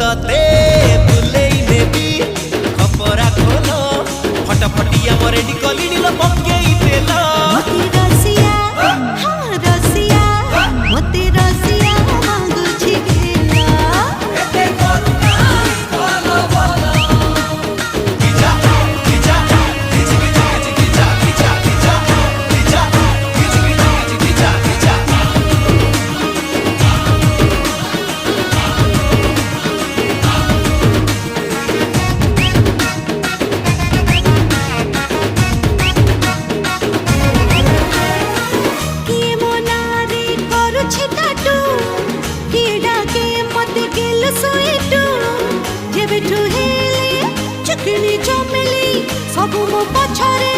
तते बुलेई नेबी खपरा खोलो फटाफटिया मोरे डिकली नील पकेई तेल मोती रसिया हाँ रसिया मोती रसिया मांगुछि खेला एते करुणा बोलो बोलो किजा किजा किजा किजा किजा किजा किजा किजा किजा किजा किजा किए मोनारे करुछि टाटू कीड़ा के मते गेल सोएटू जेबेठू हेले चुकनी चमेली सब मो पछरे